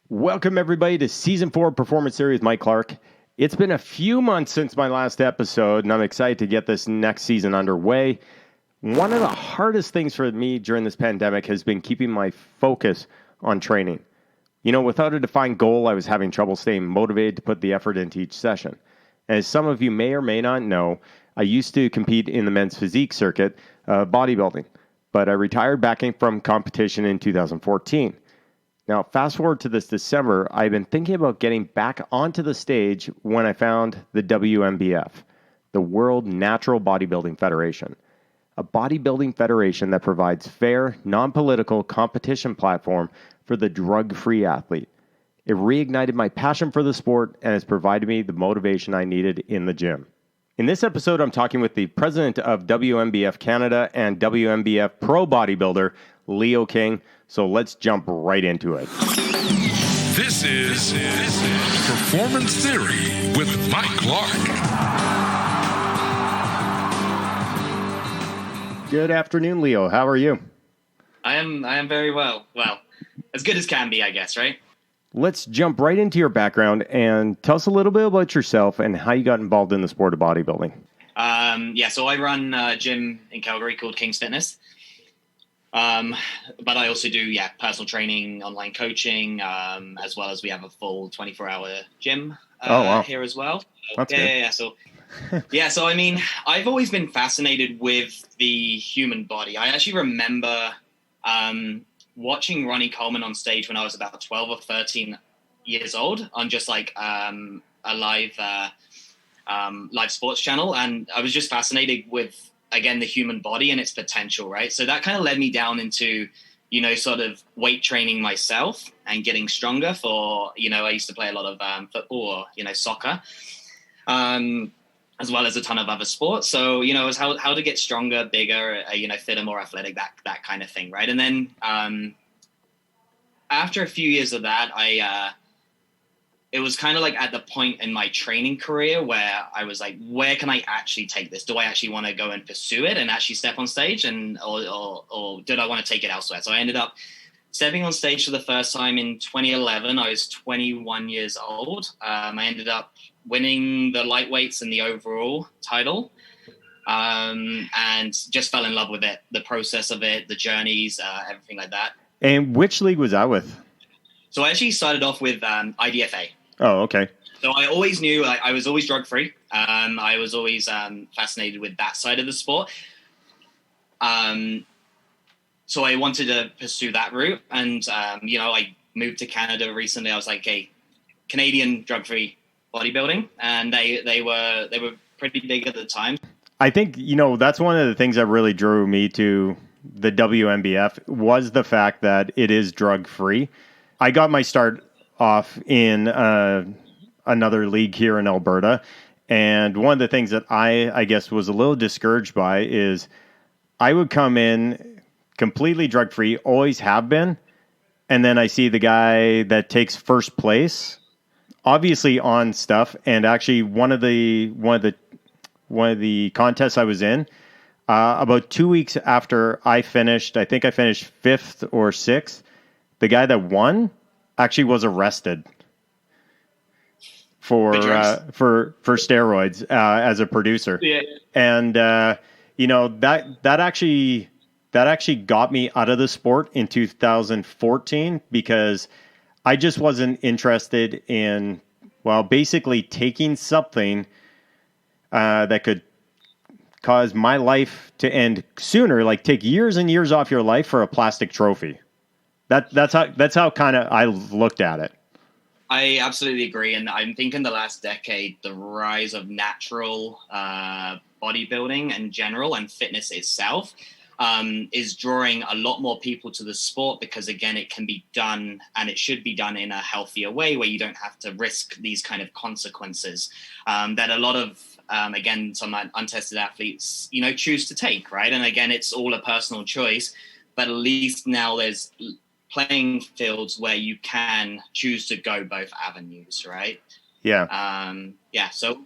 Welcome, everybody, to Season 4 Performance Series. Mike Clark. It's been a few months since my last episode, and I'm excited to get this next season underway. One of the hardest things for me during this pandemic has been keeping my focus on training. Without a defined goal, I was having trouble staying motivated to put the effort into each session. And as some of you may or may not know, I used to compete in the men's physique circuit, bodybuilding, but I retired back from competition in 2014. Now, fast forward to this December, I've been thinking about getting back onto the stage when I found the WNBF, the World Natural Bodybuilding Federation, a bodybuilding federation that provides fair, non-political competition platform for the drug-free athlete. It reignited my passion for the sport and has provided me the motivation I needed in the gym. In this episode, I'm talking with the president of WNBF Canada and WNBF Pro Bodybuilder, Leo King. So let's jump right into it. This is Performance Theory with Mike Clark. Good afternoon, Leo. How are you? I am very well. Well, as good as can be, I guess, right? Let's jump right into your background and tell us a little bit about yourself and how you got involved in the sport of bodybuilding. So I run a gym in Calgary called King's Fitness. But I also do, personal training, online coaching, as well as we have a full 24-hour gym here as well. That's good. So I mean, I've always been fascinated with the human body. I actually remember watching Ronnie Coleman on stage when I was about 12 or 13 years old on just like a live sports channel. And I was just fascinated with, again, the human body and its potential, right? So that kind of led me down into, sort of weight training myself and getting stronger for, I used to play a lot of football or, soccer, as well as a ton of other sports. So, it was how to get stronger, bigger, fitter, more athletic, that kind of thing, right? And then after a few years of that, it was kind of like at the point in my training career where I was like, where can I actually take this? Do I actually want to go and pursue it and actually step on stage or did I want to take it elsewhere? So I ended up stepping on stage for the first time in 2011. I was 21 years old. I ended up winning the lightweights and the overall title, and just fell in love with it, the process of it, the journeys, everything like that. And which league was that with? So I actually started off with IDFA. Oh, okay. So I always knew I was always drug-free. I was always fascinated with that side of the sport. So I wanted to pursue that route. And, I moved to Canada recently. I was like, hey, Canadian drug-free bodybuilding. And they were pretty big at the time. I think, that's one of the things that really drew me to the WNBF was the fact that it is drug-free. I got my start off in another league here in Alberta. And one of the things that I guess was a little discouraged by is I would come in completely drug-free, always have been. And then I see the guy that takes first place, obviously on stuff. And actually one of the contests I was in, about 2 weeks after I finished, I think I finished 5th or 6th. The guy that won actually was arrested for steroids as a producer. Yeah. And that actually got me out of the sport in 2014 because I just wasn't interested in basically taking something that could cause my life to end sooner, like take years and years off your life for a plastic trophy. That's how kind of I looked at it. I absolutely agree. And I'm thinking the last decade, the rise of natural bodybuilding in general and fitness itself is drawing a lot more people to the sport because, again, it can be done and it should be done in a healthier way where you don't have to risk these kind of consequences that a lot of, again, some untested athletes, choose to take, right? And again, it's all a personal choice, but at least now there's playing fields where you can choose to go both avenues, right? Yeah. So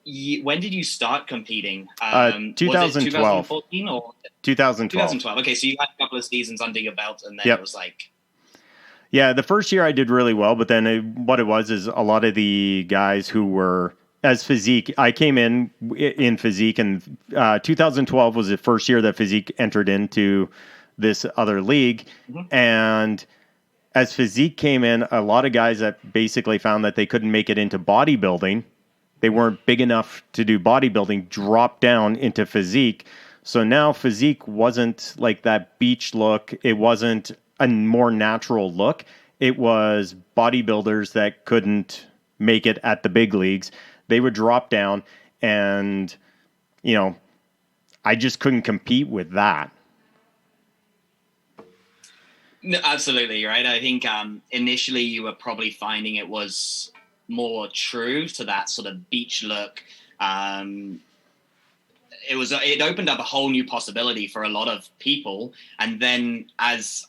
when did you start competing? 2012. Was it 2014 or 2012? 2012. Okay, so you had a couple of seasons under your belt, and then It was like, Yeah, the first year I did really well, but then what it was is a lot of the guys who were as physique, I came in physique, and 2012 was the first year that physique entered into this other league. And as physique came in, a lot of guys that basically found that they couldn't make it into bodybuilding, they weren't big enough to do bodybuilding, dropped down into physique. So now physique wasn't like that beach look. It wasn't a more natural look. It was bodybuilders that couldn't make it at the big leagues. They would drop down, and, you know, I just couldn't compete with that. No, absolutely, right? I think initially you were probably finding it was more true to that sort of beach look. It opened up a whole new possibility for a lot of people. And then as,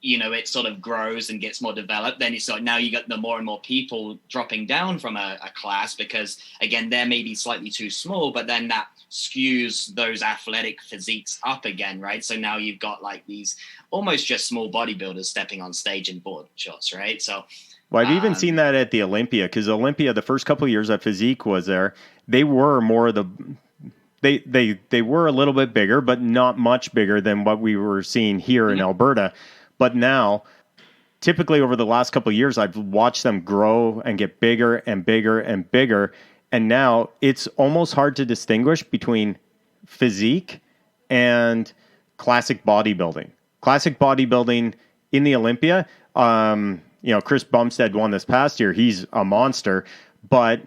you know, it sort of grows and gets more developed, then it's like now you got the more and more people dropping down from a class because, again, they're maybe slightly too small, but then that skews those athletic physiques up again, right? So now you've got like these almost just small bodybuilders stepping on stage in board shots, right? So, well, I've even seen that at the Olympia, because Olympia, the first couple of years that physique was there, they were more the they were a little bit bigger, but not much bigger than what we were seeing here in Alberta. But now, typically over the last couple of years, I've watched them grow and get bigger and bigger and bigger. And now it's almost hard to distinguish between physique and classic bodybuilding. Classic bodybuilding in the Olympia, you know, Chris Bumstead won this past year. He's a monster, but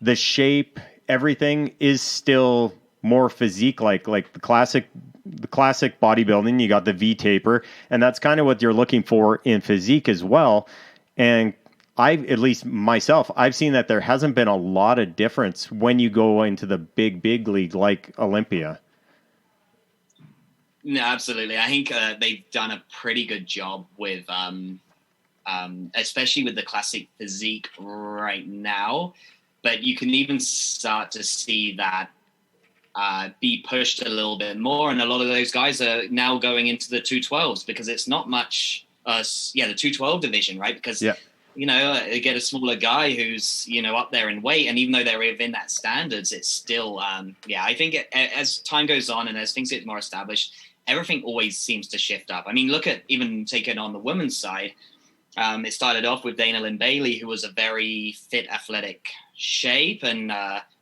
the shape, everything is still more physique like the classic bodybuilding. You got the V taper, and that's kind of what you're looking for in physique as well. And at least myself, I've seen that there hasn't been a lot of difference when you go into the big league like Olympia. No, absolutely. I think they've done a pretty good job with, especially with the classic physique right now. But you can even start to see that be pushed a little bit more. And a lot of those guys are now going into the 212s because it's not much, the 212 division, right? Because, you know, they get a smaller guy who's, you know, up there in weight. And even though they're within that standards, it's still, I think as time goes on and as things get more established, everything always seems to shift up. I mean, take it on the women's side. It started off with Dana Lynn Bailey, who was a very fit, athletic shape and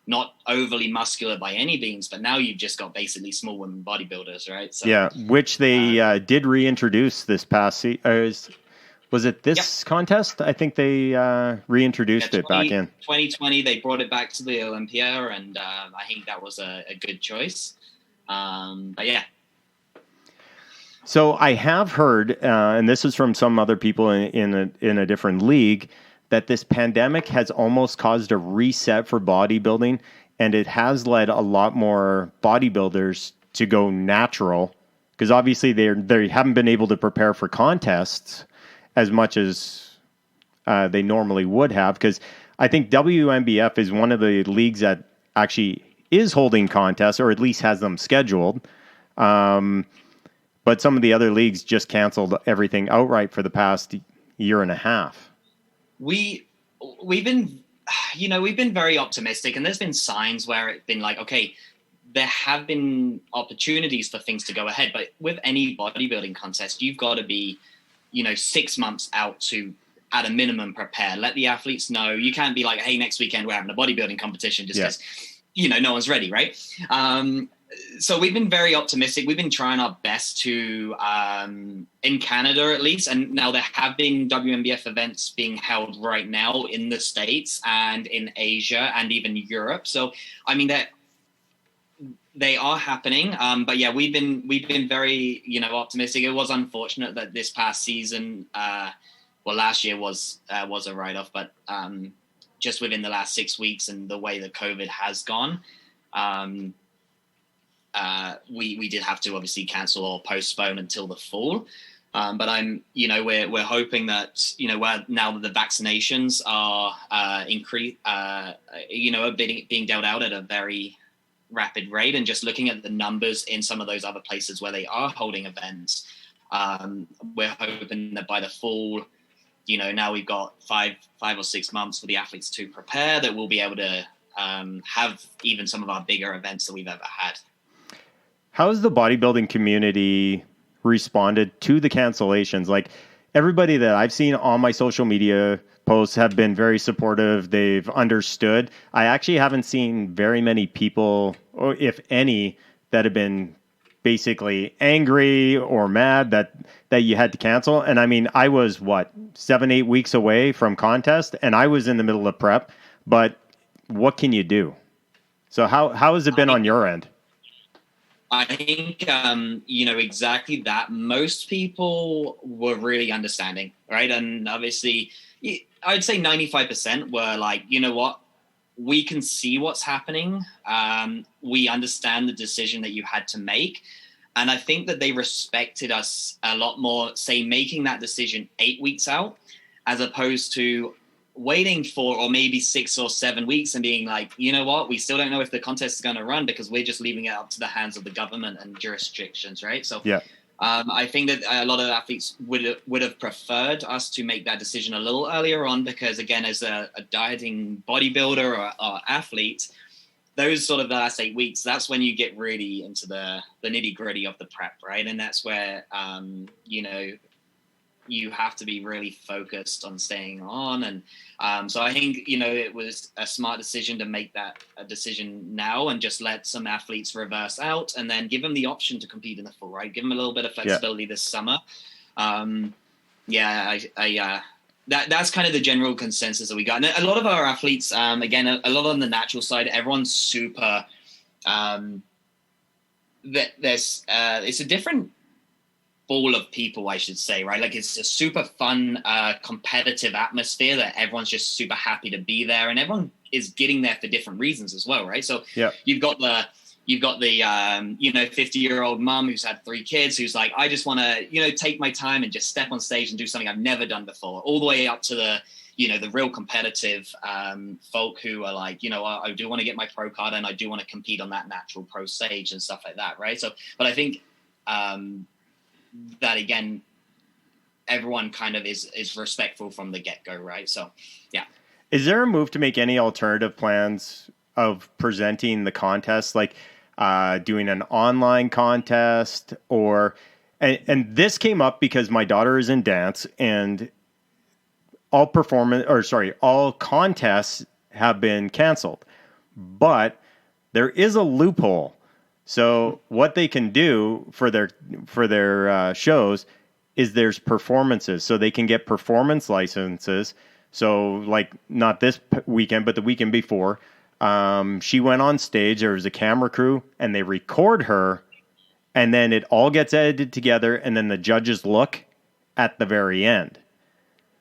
not overly muscular by any means. But now you've just got basically small women bodybuilders, right? So, yeah, which they did reintroduce this past season. Was it this contest? I think they reintroduced it back in 2020. They brought it back to the Olympia, and I think that was a good choice. But yeah. So I have heard, and this is from some other people in a different league, that this pandemic has almost caused a reset for bodybuilding, and it has led a lot more bodybuilders to go natural, because obviously they haven't been able to prepare for contests as much as they normally would have, because I think WNBF is one of the leagues that actually is holding contests, or at least has them scheduled. But some of the other leagues just canceled everything outright for the past year and a half. We've been very optimistic, and there's been signs where it's been like, okay, there have been opportunities for things to go ahead. But with any bodybuilding contest, you've got to be, 6 months out to, at a minimum, prepare. Let the athletes know. You can't be like, hey, next weekend we're having a bodybuilding competition just because, no one's ready, right? So we've been very optimistic. We've been trying our best to, in Canada at least, and now there have been WNBF events being held right now in the States and in Asia and even Europe. So, I mean, they are happening. But yeah, we've been very, optimistic. It was unfortunate that this past season, last year was a write-off, but just within the last 6 weeks and the way that COVID has gone, we did have to obviously cancel or postpone until the fall. But we're hoping that, now that the vaccinations are being dealt out at a very rapid rate, and just looking at the numbers in some of those other places where they are holding events, we're hoping that by the fall, now we've got five or 6 months for the athletes to prepare, that we'll be able to have even some of our bigger events that we've ever had. How has the bodybuilding community responded to the cancellations? Like, everybody that I've seen on my social media posts have been very supportive. They've understood. I actually haven't seen very many people, or if any, that have been basically angry or mad that you had to cancel. And I mean, I was 7-8 weeks away from contest, and I was in the middle of prep. But what can you do? So how has it been on your end? I think, exactly that. Most people were really understanding, right? And obviously, I'd say 95% were like, you know what? We can see what's happening. We understand the decision that you had to make. And I think that they respected us a lot more, say, making that decision 8 weeks out, as opposed to waiting for, or maybe 6 or 7 weeks and being like, you know what, we still don't know if the contest is going to run because we're just leaving it up to the hands of the government and jurisdictions, right? So yeah. I think that a lot of athletes would have preferred us to make that decision a little earlier on, because again, as a dieting bodybuilder or athlete, those sort of the last 8 weeks, that's when you get really into the nitty gritty of the prep, right? And that's where, you have to be really focused on staying on. And so I think, it was a smart decision to make that a decision now and just let some athletes reverse out and then give them the option to compete in the full, right? Give them a little bit of flexibility this summer. That's kind of the general consensus that we got. And a lot of our athletes, again, a lot on the natural side, everyone's super, it's a different ball of people, I should say, right? Like, it's a super fun, competitive atmosphere that everyone's just super happy to be there, and everyone is getting there for different reasons as well, right? So you've got the 50-year-old mom who's had 3 kids, who's like, I just want to, take my time and just step on stage and do something I've never done before, all the way up to the real competitive folk who are like, I do want to get my pro card and I do want to compete on that natural pro stage and stuff like that, right? So, but I think that again, everyone kind of is respectful from the get-go, right? So, yeah. Is there a move to make any alternative plans of presenting the contest, like doing an online contest, or and this came up because my daughter is in dance, and all contests have been canceled, but there is a loophole. So what they can do for their shows is there's performances, so they can get performance licenses. So like not this weekend, but the weekend before, she went on stage. There was a camera crew, and they record her, and then it all gets edited together, and then the judges look at the very end.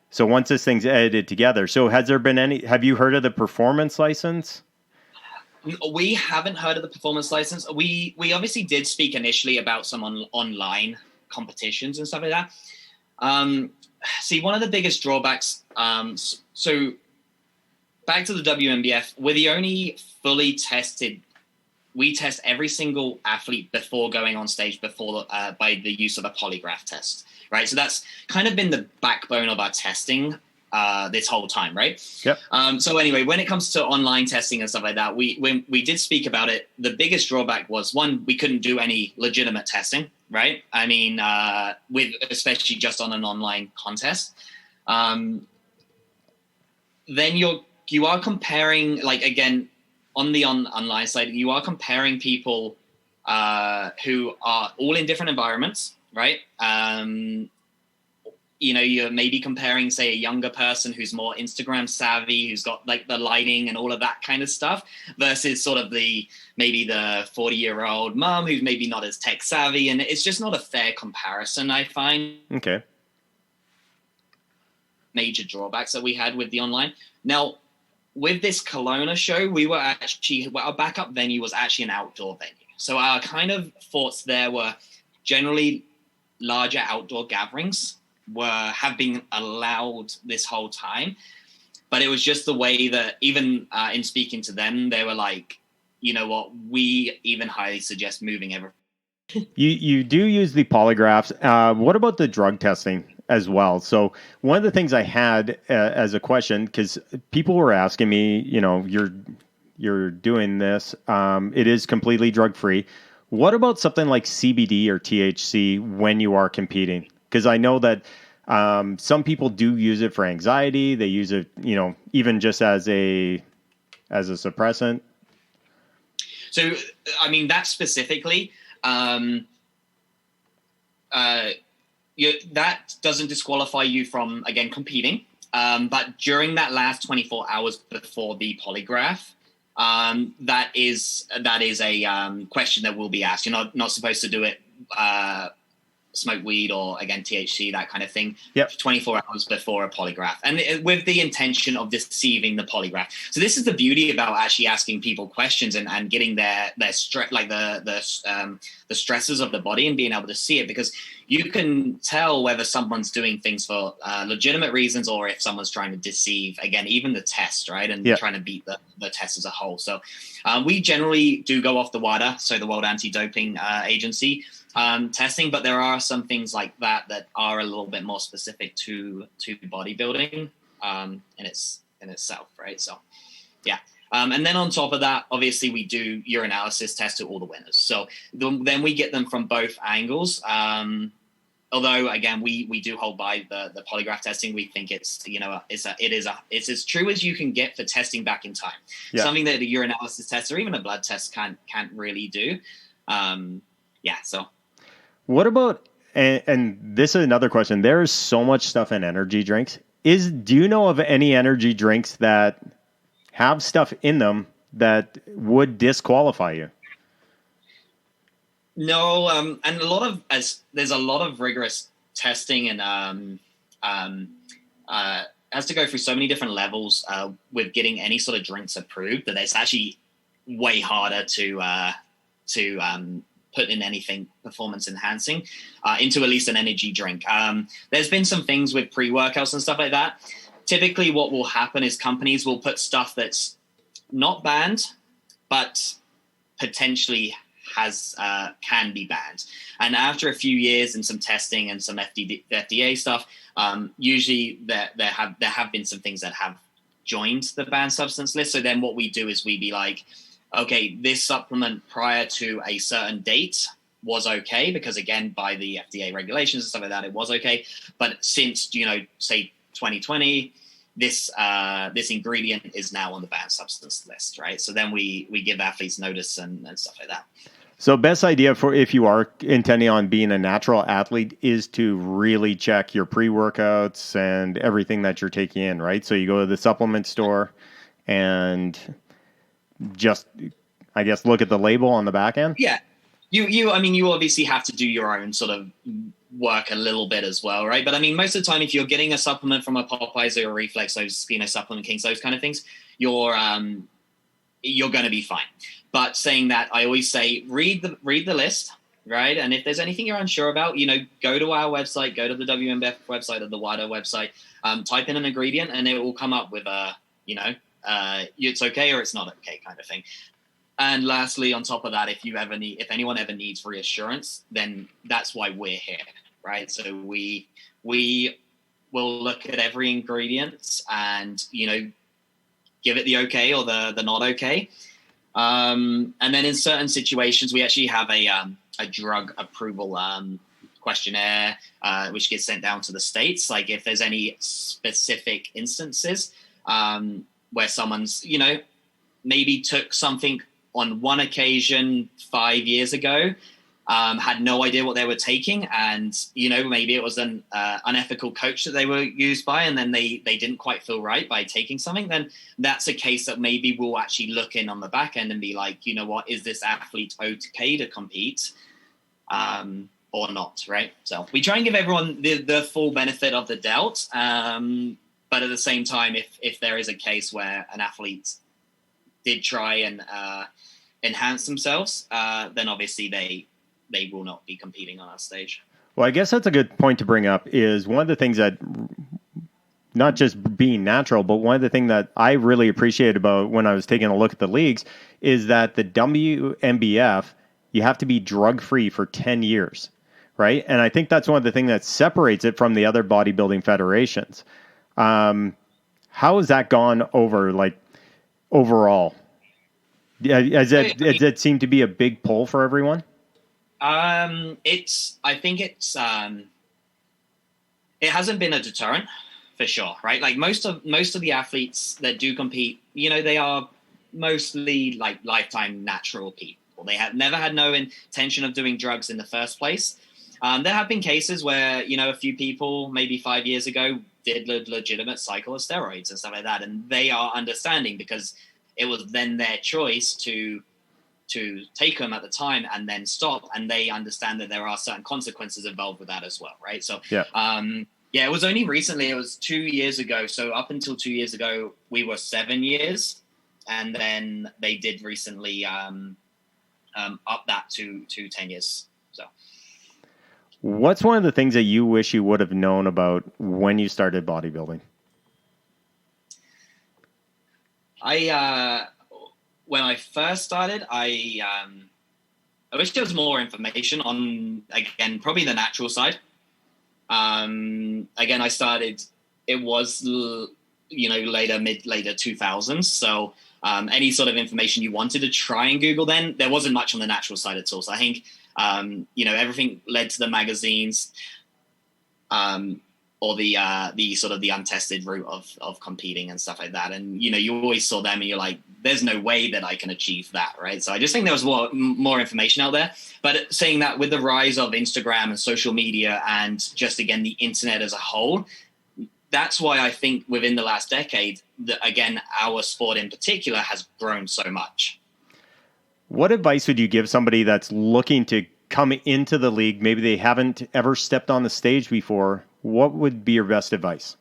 So once this thing's edited together, so have you heard of the performance license? We haven't heard of the performance license. We obviously did speak initially about some online competitions and stuff like that. See, one of the biggest drawbacks, so back to the WNBF, we're the only fully tested. We test every single athlete before going on stage by the use of a polygraph test, right? So that's kind of been the backbone of our testing this whole time, right? Yep. So anyway, when it comes to online testing and stuff like that, when we did speak about it, the biggest drawback was, one, we couldn't do any legitimate testing, right? I mean, especially just on an online contest. Then you are comparing, like, again, on the online side, you are comparing people who are all in different environments, right? You're maybe comparing, say, a younger person who's more Instagram savvy, who's got like the lighting and all of that kind of stuff, versus sort of maybe the 40-year-old mom who's maybe not as tech savvy. And it's just not a fair comparison, I find. Okay. Major drawbacks that we had with the online. Now, with this Kelowna show, our backup venue was actually an outdoor venue. So our kind of thoughts there were generally larger outdoor gatherings have been allowed this whole time, but it was just the way that even in speaking to them, they were like, you know what, we even highly suggest moving everything. You do use the polygraphs. What about the drug testing? as well. So one of the things I had as a question, because people were asking me, you're doing this, it is completely drug free. What about something like CBD or THC when you are competing? Because I know that some people do use it for anxiety. They use it, even just as a suppressant. So, I mean, that specifically, that doesn't disqualify you from, again, competing. But during that last 24 hours before the polygraph, that is a question that will be asked. You're not supposed to do it, smoke weed or, again, THC, that kind of thing, 24 hours before a polygraph, and with the intention of deceiving the polygraph. So this is the beauty about actually asking people questions and getting their stress, like the stresses of the body, and being able to see it, because you can tell whether someone's doing things for legitimate reasons or if someone's trying to deceive, again, even the test, right? And trying to beat the test as a whole. So we generally do go off the WADA, so the World Anti-Doping Agency, testing, but there are some things like that are a little bit more specific to bodybuilding in itself, right? So, yeah. And then on top of that, obviously we do urinalysis tests to all the winners. So then we get them from both angles. Although again, we do hold by the polygraph testing. We think it's as true as you can get for testing back in time. Yeah. Something that a urinalysis test or even a blood test can't really do. So. What about, and this is another question, there is so much stuff in energy drinks. Do you know of any energy drinks that have stuff in them that would disqualify you? No, and there's a lot of rigorous testing, and has to go through so many different levels with getting any sort of drinks approved that it's actually way harder to put in anything performance enhancing into at least an energy drink. There's been some things with pre-workouts and stuff like that. Typically what will happen is companies will put stuff that's not banned, but potentially can be banned. And after a few years and some testing and some FDA stuff, usually there have been some things that have joined the banned substance list. So then what we do is we be like, okay, this supplement prior to a certain date was okay, because again, by the FDA regulations and stuff like that, it was okay. But since, say 2020, this ingredient is now on the banned substance list, right? So then we give athletes notice and stuff like that. So best idea for if you are intending on being a natural athlete is to really check your pre-workouts and everything that you're taking in, right? So you go to the supplement store and just, I guess, look at the label on the back end? Yeah. You obviously have to do your own sort of work a little bit as well, right? But I mean, most of the time, if you're getting a supplement from a Popeyes or a Reflex, those, Supplement Kings, those kind of things, you're going to be fine. But saying that, I always say, read the list, right? And if there's anything you're unsure about, go to our website, go to the WNBF website or the WADA website, type in an ingredient, and it will come up with it's okay or it's not okay kind of thing. And lastly, on top of that, if anyone ever needs reassurance, then that's why we're here, right? So we will look at every ingredient and, give it the okay or the not okay. And then in certain situations, we actually have a drug approval questionnaire, which gets sent down to the States. Like if there's any specific instances where someone's, maybe took something on one occasion 5 years ago, had no idea what they were taking, and maybe it was an unethical coach that they were used by, and then they didn't quite feel right by taking something, then that's a case that maybe we'll actually look in on the back end and be like, what, is this athlete okay to compete or not, right? So we try and give everyone the full benefit of the doubt, but at the same time, if there is a case where an athlete did try and enhance themselves, then obviously they will not be competing on our stage. Well, I guess that's a good point to bring up, is one of the things that, not just being natural, but one of the things that I really appreciated about when I was taking a look at the leagues is that the WNBF, you have to be drug-free for 10 years, right? And I think that's one of the things that separates it from the other bodybuilding federations. How has that gone over, like, overall? Yeah, has it seemed to be a big pull for everyone? I think it hasn't been a deterrent for sure, right? Like most of the athletes that do compete, they are mostly like lifetime natural people. They have never had no intention of doing drugs in the first place. There have been cases where, a few people maybe 5 years ago did a legitimate cycle of steroids and stuff like that. And they are understanding because it was then their choice to take them at the time and then stop. And they understand that there are certain consequences involved with that as well. Right. So, it was only recently, it was 2 years ago. So up until 2 years ago, we were 7 years. And then they did recently up that to 10 years. So. What's one of the things that you wish you would have known about when you started bodybuilding? When I first started, I wish there was more information on, again, probably the natural side. Again, I started, it was, later 2000s. So any sort of information you wanted to try and Google then, there wasn't much on the natural side at all. So I think, everything led to the magazines, or the sort of the untested route of competing and stuff like that. And, you always saw them and you're like, there's no way that I can achieve that. Right. So I just think there was more information out there. But saying that, with the rise of Instagram and social media and just, again, the internet as a whole, that's why I think within the last decade that, again, our sport in particular has grown so much. What advice would you give somebody that's looking to come into the league? Maybe they haven't ever stepped on the stage before. What would be your best advice?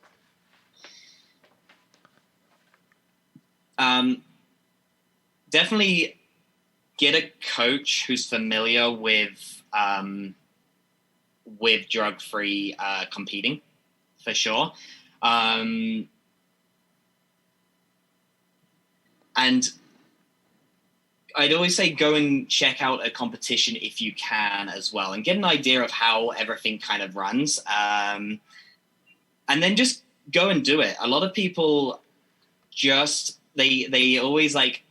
Definitely get a coach who's familiar with drug-free competing, for sure. And I'd always say go and check out a competition if you can as well, and get an idea of how everything kind of runs. And then just go and do it. A lot of people just, they always like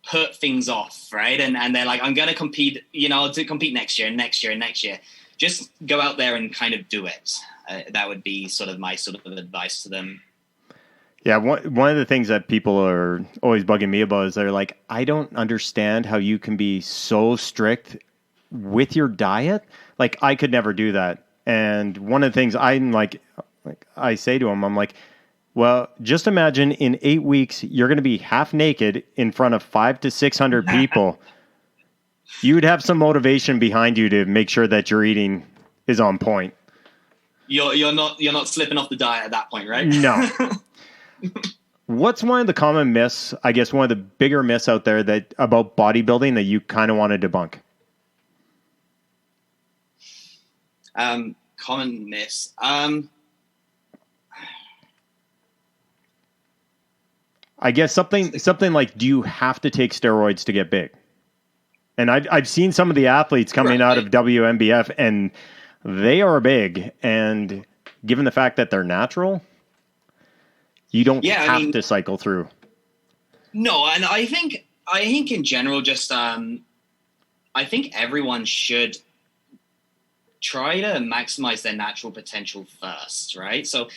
put things off, right? And they're like, I'm going to compete, I'll compete next year and next year and next year. Just go out there and kind of do it. That would be sort of my sort of advice to them. Yeah, one of the things that people are always bugging me about is they're like, I don't understand how you can be so strict with your diet. Like, I could never do that. And one of the things I say to them, I'm like, well, just imagine in 8 weeks, you're going to be half naked in front of 500 to 600 people. You would have some motivation behind you to make sure that your eating is on point. You're not slipping off the diet at that point, right? No. What's one of the common myths, I guess one of the bigger myths out there that about bodybuilding that you kind of want to debunk? Common myths. I guess something like, do you have to take steroids to get big? And I've seen some of the athletes coming out of WNBF, and they are big. And given the fact that they're natural, you don't have to cycle through. No, and I think in general, just I think everyone should try to maximize their natural potential first, right? So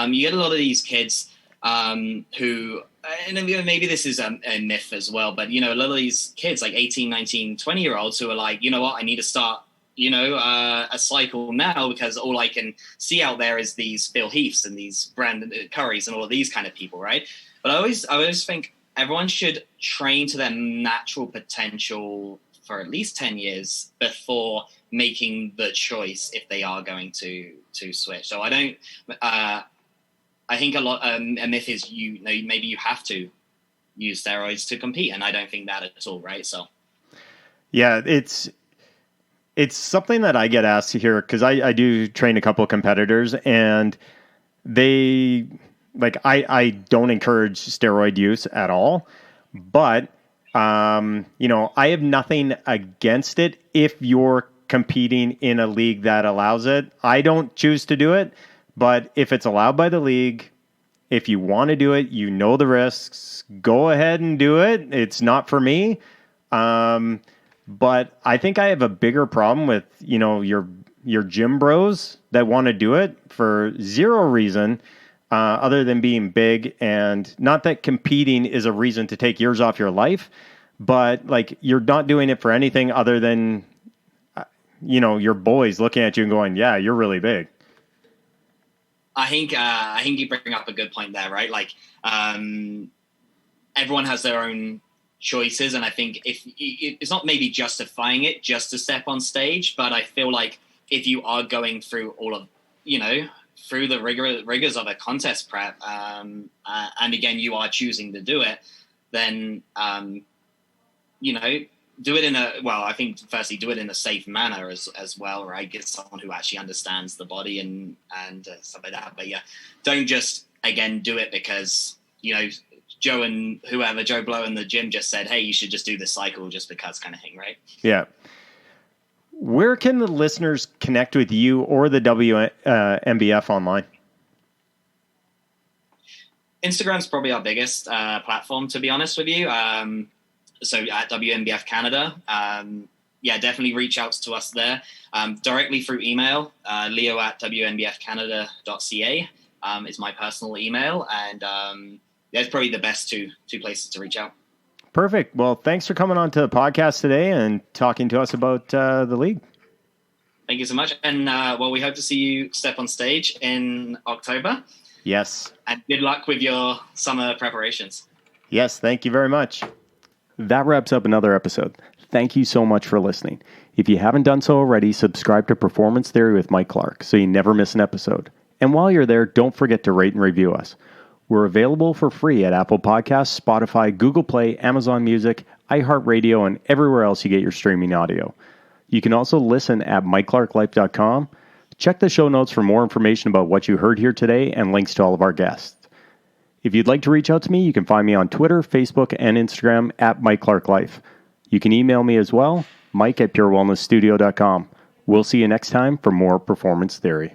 you get a lot of these kids who, and maybe this is a myth as well, but, a lot of these kids, like 18, 19, 20-year-olds who are like, you know what, I need to start, a cycle now because all I can see out there is these Phil Heaths and these Brandon Currys and all of these kind of people, right? But I always think everyone should train to their natural potential for at least 10 years before making the choice if they are going to switch. So I think a lot a myth is maybe you have to use steroids to compete, and I don't think that at all, right? So yeah, it's something that I get asked here because I do train a couple of competitors, and they I don't encourage steroid use at all, but I have nothing against it if you're competing in a league that allows it. I don't choose to do it, but if it's allowed by the league, if you want to do it, you know the risks, go ahead and do it. It's not for me. But I think I have a bigger problem with, your gym bros that want to do it for zero reason other than being big. And not that competing is a reason to take years off your life, but like you're not doing it for anything other than, your boys looking at you and going, yeah, you're really big. I think you bring up a good point there, right? Like everyone has their own choices, and I think if it's not maybe justifying it just to step on stage, but I feel like if you are going through all of through the rigors of a contest prep, and again you are choosing to do it, then do it I think firstly do it in a safe manner as well, right? Get someone who actually understands the body and stuff like that. But yeah, don't just again do it because Joe Blow in the gym just said, hey, you should just do this cycle just because kind of thing, right? Yeah. Where can the listeners connect with you or the WNBF online? Instagram's probably our biggest platform, to be honest with you. So at WNBF Canada, definitely reach out to us there directly through email. leo@wnbfcanada.ca is my personal email, and that's probably the best two places to reach out. Perfect. Well, thanks for coming on to the podcast today and talking to us about the league. Thank you so much, and we hope to see you step on stage in October. Yes. And good luck with your summer preparations. Yes, thank you very much. That wraps up another episode. Thank you so much for listening. If you haven't done so already, subscribe to Performance Theory with Mike Clark so you never miss an episode. And while you're there, don't forget to rate and review us. We're available for free at Apple Podcasts, Spotify, Google Play, Amazon Music, iHeartRadio, and everywhere else you get your streaming audio. You can also listen at MikeClarkLife.com. Check the show notes for more information about what you heard here today and links to all of our guests. If you'd like to reach out to me, you can find me on Twitter, Facebook, and Instagram at Mike Clark Life. You can email me as well, Mike@PureWellnessStudio.com. We'll see you next time for more Performance Theory.